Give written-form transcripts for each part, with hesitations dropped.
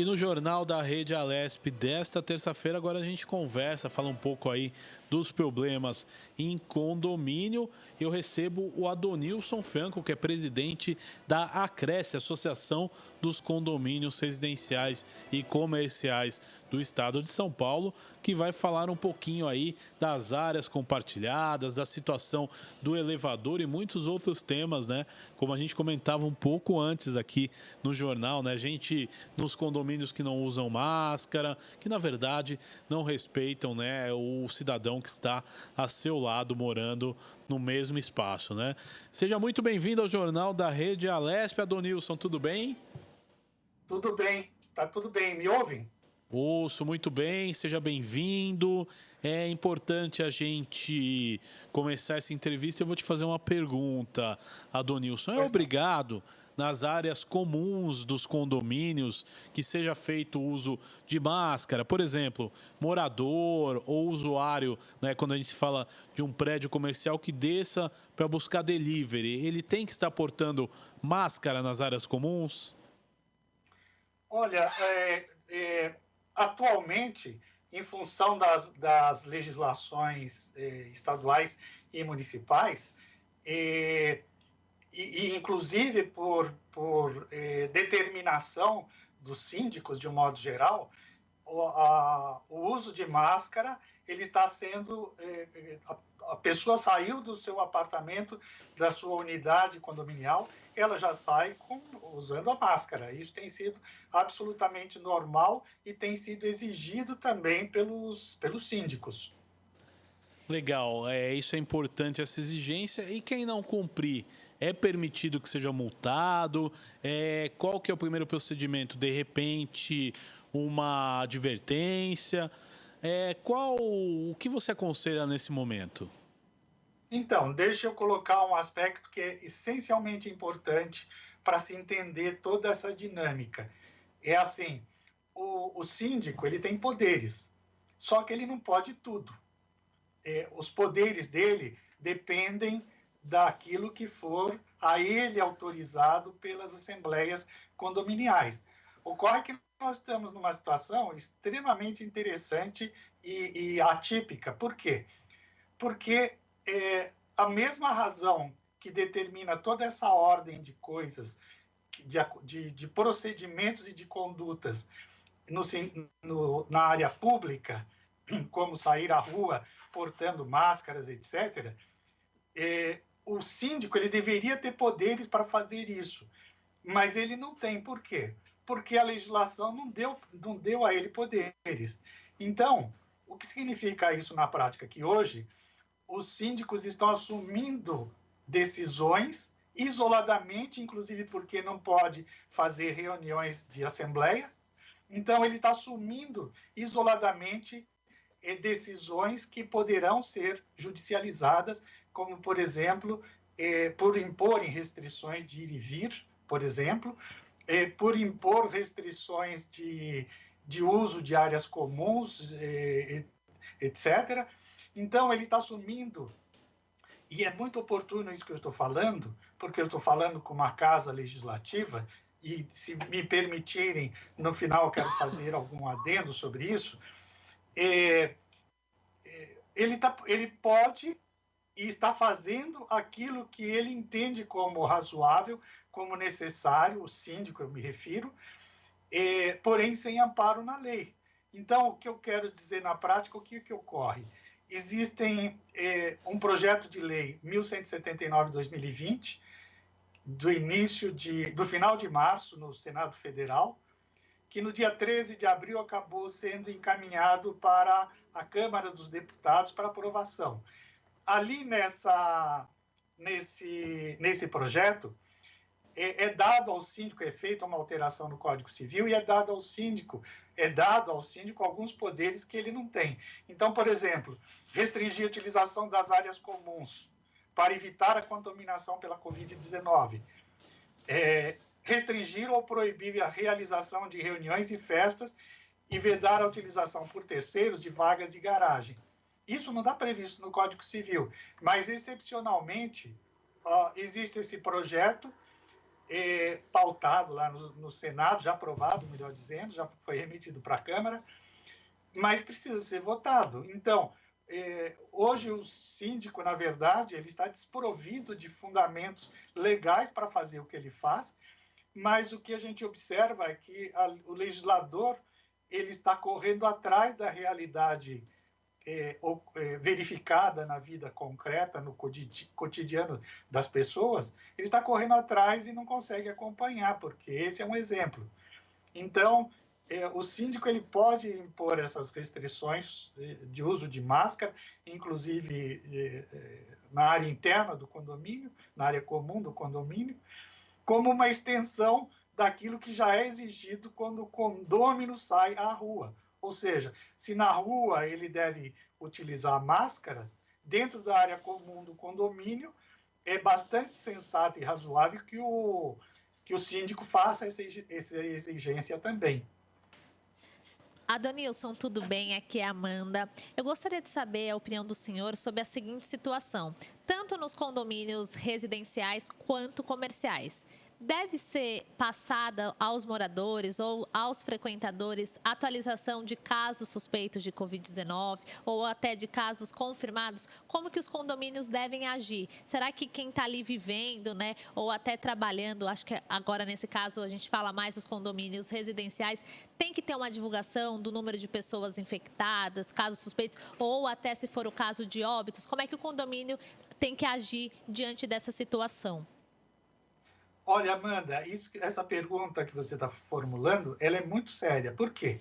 E no Jornal da Rede Alesp desta terça-feira, agora a gente conversa, fala um pouco aí dos problemas em condomínio. Eu recebo o Adonilson Franco, que é presidente da Acresce, Associação dos Condomínios Residenciais e Comerciais do Estado de São Paulo, que vai falar um pouquinho aí das áreas compartilhadas, da situação do elevador e muitos outros temas, né? Como a gente comentava um pouco antes aqui no jornal, né? Gente nos condomínios que não usam máscara, que na verdade não respeitam, né, o cidadão que está a seu lado morando no mesmo espaço, né? Seja muito bem-vindo ao Jornal da Rede Alesp, Adonilson, tudo bem? Tudo bem, tá tudo bem. Me ouvem? Ouço muito bem, seja bem-vindo. É importante a gente começar essa entrevista. Eu vou te fazer uma pergunta, Adonilson. É Pois não. obrigado nas áreas comuns dos condomínios que seja feito o uso de máscara? Por exemplo, morador ou usuário, né, quando a gente fala de um prédio comercial que desça para buscar delivery, ele tem que estar portando máscara nas áreas comuns? Olha, atualmente, em função das legislações estaduais e municipais, eh, e inclusive por determinação dos síndicos, de um modo geral, o uso de máscara ele está sendo a pessoa saiu do seu apartamento, da sua unidade condominial, ela já sai usando a máscara. Isso tem sido absolutamente normal e tem sido exigido também pelos síndicos. Legal, isso é importante, essa exigência. E quem não cumprir, é permitido que seja multado? Qual que é o primeiro procedimento? De repente, uma advertência? O que você aconselha nesse momento? Então, deixa eu colocar um aspecto que é essencialmente importante para se entender toda essa dinâmica. É assim, o síndico ele tem poderes, só que ele não pode tudo. Os poderes dele dependem daquilo que for a ele autorizado pelas assembleias condominiais. Ocorre que nós estamos numa situação extremamente interessante e atípica. Por quê? Porque a mesma razão que determina toda essa ordem de coisas, de procedimentos e de condutas na área pública, como sair à rua portando máscaras, etc., o síndico ele deveria ter poderes para fazer isso, mas ele não tem. Por quê? Porque a legislação não deu a ele poderes. Então, o que significa isso na prática? Que hoje os síndicos estão assumindo decisões isoladamente, inclusive porque não pode fazer reuniões de assembleia. Então, ele está assumindo isoladamente decisões que poderão ser judicializadas, como, por exemplo, por imporem restrições de ir e vir, por exemplo, por impor restrições de uso de áreas comuns, etc. Então, ele está assumindo, e é muito oportuno isso que eu estou falando, porque eu estou falando com uma casa legislativa, e se me permitirem, no final eu quero fazer algum adendo sobre isso. Ele pode e está fazendo aquilo que ele entende como razoável, como necessário, o síndico eu me refiro, porém sem amparo na lei. Então, o que eu quero dizer na prática, o que ocorre? Existem um projeto de lei 1179/2020, do final de março, no Senado Federal, que no dia 13 de abril acabou sendo encaminhado para a Câmara dos Deputados para aprovação. Ali nesse projeto, dado ao síndico, é feita uma alteração no Código Civil e é dado ao síndico alguns poderes que ele não tem. Então, por exemplo, restringir a utilização das áreas comuns para evitar a contaminação pela Covid-19, restringir ou proibir a realização de reuniões e festas e vedar a utilização por terceiros de vagas de garagem. Isso não está previsto no Código Civil, mas excepcionalmente existe esse projeto pautado lá no Senado, já aprovado, melhor dizendo, já foi remetido para a Câmara, mas precisa ser votado. Então, hoje o síndico, na verdade, ele está desprovido de fundamentos legais para fazer o que ele faz, mas o que a gente observa é que o legislador ele está correndo atrás da realidade verificada na vida concreta, no cotidiano das pessoas, ele está correndo atrás e não consegue acompanhar, porque esse é um exemplo. Então, o síndico ele pode impor essas restrições de uso de máscara, inclusive na área interna do condomínio, na área comum do condomínio, como uma extensão daquilo que já é exigido quando o condômino sai à rua. Ou seja, se na rua ele deve utilizar máscara, dentro da área comum do condomínio, é bastante sensato e razoável que o síndico faça essa exigência também. Adonilson, tudo bem? Aqui é a Amanda. Eu gostaria de saber a opinião do senhor sobre a seguinte situação. Tanto nos condomínios residenciais quanto comerciais, deve ser passada aos moradores ou aos frequentadores atualização de casos suspeitos de Covid-19 ou até de casos confirmados? Como que os condomínios devem agir? Será que quem está ali vivendo, né, ou até trabalhando, acho que agora nesse caso a gente fala mais dos condomínios residenciais, tem que ter uma divulgação do número de pessoas infectadas, casos suspeitos, ou até se for o caso de óbitos? Como é que o condomínio tem que agir diante dessa situação? Olha, Amanda, essa pergunta que você está formulando, ela é muito séria. Por quê?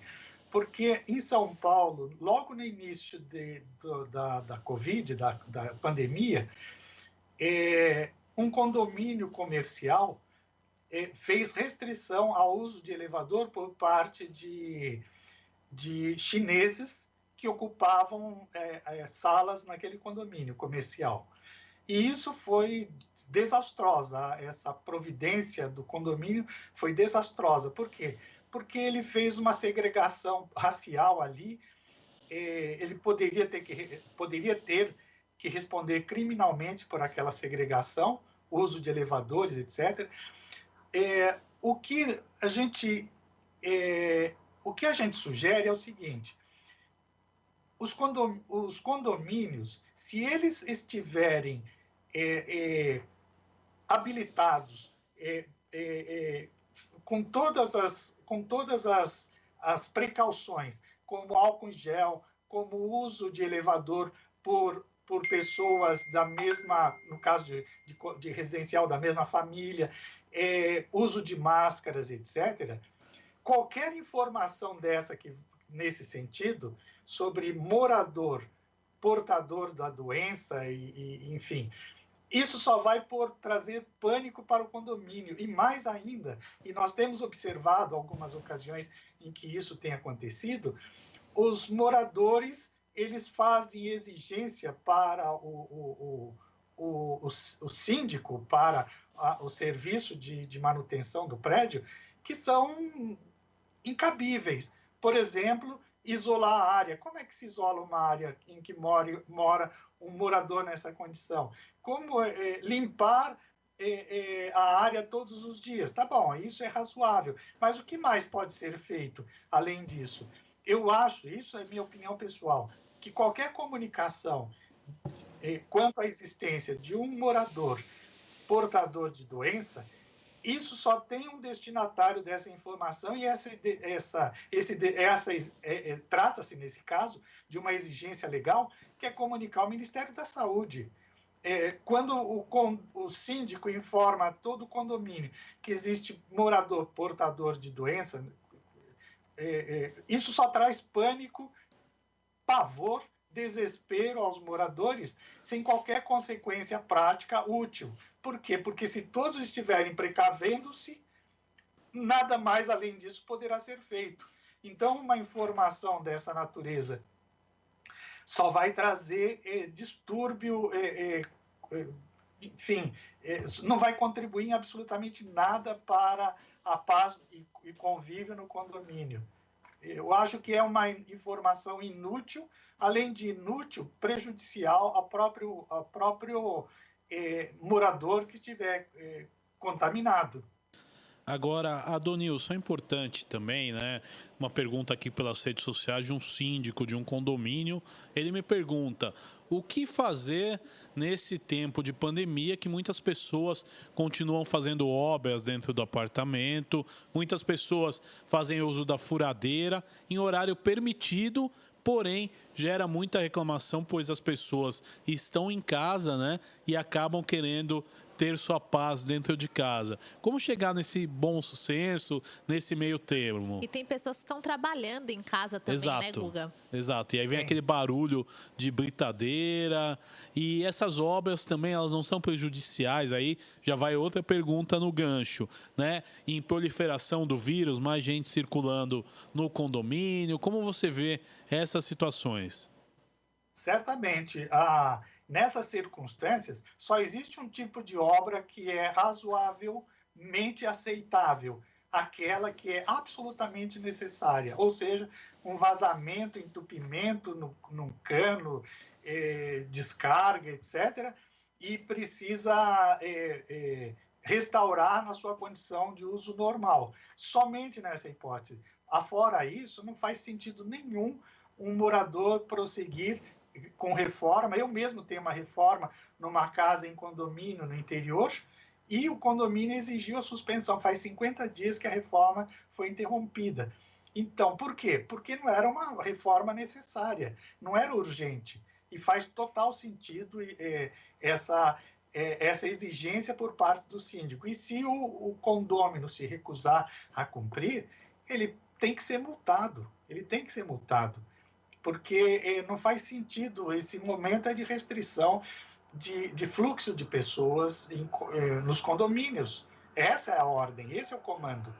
Porque em São Paulo, logo no início da Covid, da pandemia, um condomínio comercial fez restrição ao uso de elevador por parte de chineses que ocupavam salas naquele condomínio comercial. E isso foi desastrosa, essa providência do condomínio foi desastrosa. Por quê? Porque ele fez uma segregação racial ali, ele poderia ter que responder criminalmente por aquela segregação, uso de elevadores, etc. O que a gente sugere é o seguinte: os condomínios, se eles estiverem habilitados com todas as precauções, como álcool em gel, como o uso de elevador por pessoas da mesma, no caso de residencial, da mesma família, uso de máscaras, etc., qualquer informação dessa nesse sentido, sobre morador portador da doença, enfim, isso só vai trazer pânico para o condomínio. E mais ainda, e nós temos observado algumas ocasiões em que isso tem acontecido, os moradores eles fazem exigência para o síndico, para o serviço de manutenção do prédio, que são incabíveis. Por exemplo, isolar a área. Como é que se isola uma área em que mora um morador nessa condição? Como limpar a área todos os dias? Tá bom, isso é razoável. Mas o que mais pode ser feito além disso? Eu acho, isso é minha opinião pessoal, que qualquer comunicação quanto à existência de um morador portador de doença, isso só tem um destinatário dessa informação e trata-se, nesse caso, de uma exigência legal, que é comunicar ao Ministério da Saúde. Quando o síndico informa a todo o condomínio que existe morador portador de doença, isso só traz pânico, pavor, desespero aos moradores, sem qualquer consequência prática útil. Por quê? Porque se todos estiverem precavendo-se, nada mais além disso poderá ser feito. Então, uma informação dessa natureza só vai trazer distúrbio, enfim, não vai contribuir em absolutamente nada para a paz e convívio no condomínio. Eu acho que é uma informação inútil, além de inútil, prejudicial ao próprio morador que estiver contaminado. Agora, Adonilson, é importante também, né? Uma pergunta aqui pelas redes sociais de um síndico de um condomínio. Ele me pergunta: o que fazer nesse tempo de pandemia que muitas pessoas continuam fazendo obras dentro do apartamento, muitas pessoas fazem uso da furadeira em horário permitido, porém gera muita reclamação, pois as pessoas estão em casa, né? E acabam querendo ter sua paz dentro de casa. Como chegar nesse bom senso, nesse meio termo? E tem pessoas que estão trabalhando em casa também, né, Guga? Exato. E aí vem Sim. aquele barulho de britadeira. E essas obras também, elas não são prejudiciais. Aí já vai outra pergunta no gancho, né? Em proliferação do vírus, mais gente circulando no condomínio. Como você vê essas situações? Certamente, nessas circunstâncias, só existe um tipo de obra que é razoavelmente aceitável, aquela que é absolutamente necessária, ou seja, um vazamento, entupimento num cano, descarga, etc., e precisa restaurar na sua condição de uso normal. Somente nessa hipótese. Afora isso, não faz sentido nenhum um morador prosseguir com reforma. Eu mesmo tenho uma reforma numa casa em condomínio no interior e o condomínio exigiu a suspensão. Faz 50 dias que a reforma foi interrompida. Então, por quê? Porque não era uma reforma necessária, não era urgente. E faz total sentido essa exigência por parte do síndico. E se o condômino se recusar a cumprir, ele tem que ser multado. Ele tem que ser multado, porque não faz sentido. Esse momento é de restrição de fluxo de pessoas nos condomínios. Essa é a ordem, esse é o comando.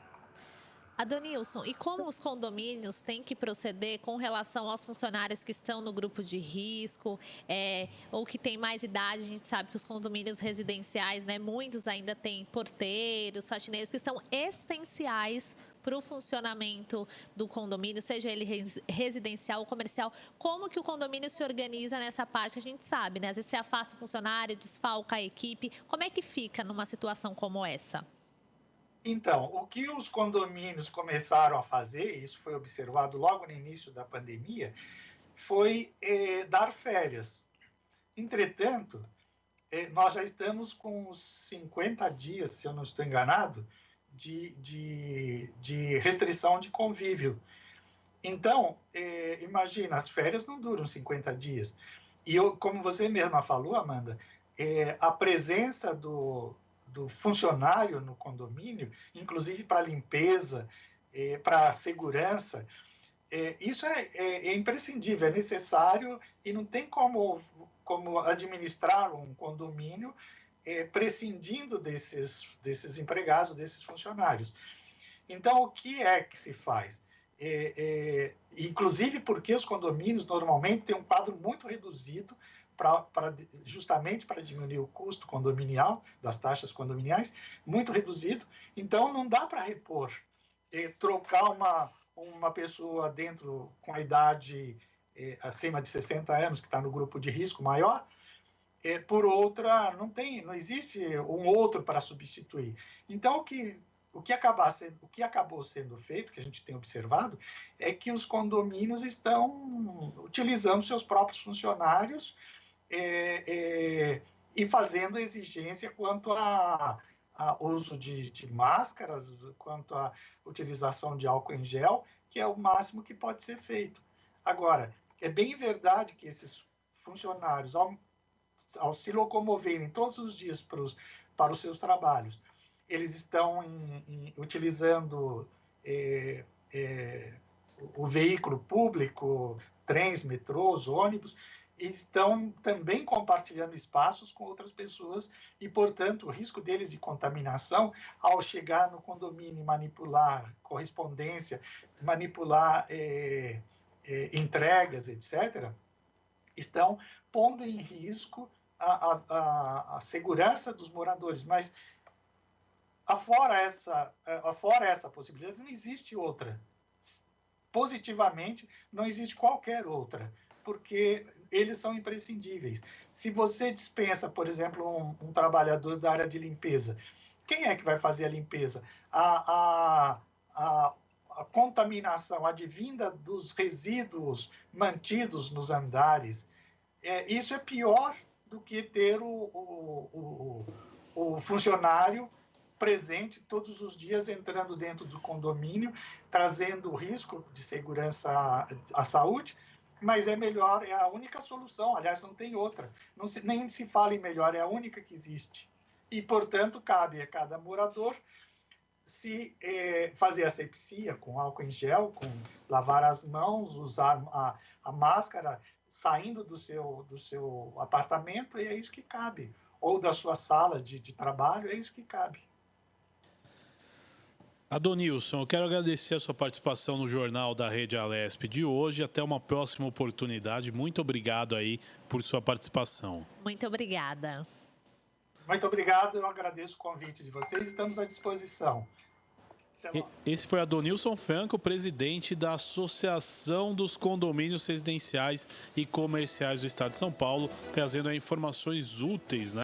Adonilson, e como os condomínios têm que proceder com relação aos funcionários que estão no grupo de risco, ou que têm mais idade? A gente sabe que os condomínios residenciais, né, muitos ainda têm porteiros, faxineiros, que são essenciais para o funcionamento do condomínio, seja ele residencial ou comercial. Como que o condomínio se organiza nessa parte? A gente sabe, né? Às vezes você afasta o funcionário, desfalca a equipe. Como é que fica numa situação como essa? Então, o que os condomínios começaram a fazer, isso foi observado logo no início da pandemia, foi dar férias. Entretanto, nós já estamos com 50 dias, se eu não estou enganado, de restrição de convívio. Então, imagina, as férias não duram 50 dias. E como você mesma falou, Amanda, a presença do funcionário no condomínio, inclusive para limpeza, para segurança, isso é imprescindível, é necessário e não tem como administrar um condomínio prescindindo desses empregados, desses funcionários. Então, o que é que se faz? Inclusive porque os condomínios normalmente têm um quadro muito reduzido, justamente para diminuir o custo condominial, das taxas condominiais, muito reduzido. Então, não dá para repor. Trocar uma pessoa dentro com a idade acima de 60 anos, que está no grupo de risco maior, por outra, não existe um outro para substituir. Então, o que acabou sendo feito, que a gente tem observado, é que os condomínios estão utilizando seus próprios funcionários e fazendo exigência quanto a uso de máscaras, quanto à utilização de álcool em gel, que é o máximo que pode ser feito. Agora, é bem verdade que esses funcionários, ao se locomoverem todos os dias para os seus trabalhos, eles estão utilizando o veículo público, trens, metrôs, ônibus, e estão também compartilhando espaços com outras pessoas e, portanto, o risco deles de contaminação ao chegar no condomínio e manipular correspondência, manipular entregas, etc., estão pondo em risco a segurança dos moradores. Mas, afora essa possibilidade, não existe outra. Positivamente, não existe qualquer outra, porque eles são imprescindíveis. Se você dispensa, por exemplo, um trabalhador da área de limpeza, quem é que vai fazer a limpeza? A contaminação advinda dos resíduos mantidos nos andares, isso é pior do que ter o funcionário presente todos os dias, entrando dentro do condomínio, trazendo risco de segurança à saúde, mas é melhor, é a única solução, aliás, não tem outra. Nem se fala em melhor, é a única que existe. E, portanto, cabe a cada morador se fazer asepsia com álcool em gel, com lavar as mãos, usar a máscara, saindo do seu apartamento, e é isso que cabe. Ou da sua sala de trabalho, é isso que cabe. Adonilson, eu quero agradecer a sua participação no Jornal da Rede Alesp de hoje. Até uma próxima oportunidade. Muito obrigado aí por sua participação. Muito obrigada. Muito obrigado, eu agradeço o convite de vocês, estamos à disposição. Esse foi Adonilson Franco, presidente da Associação dos Condomínios Residenciais e Comerciais do Estado de São Paulo, trazendo informações úteis, né?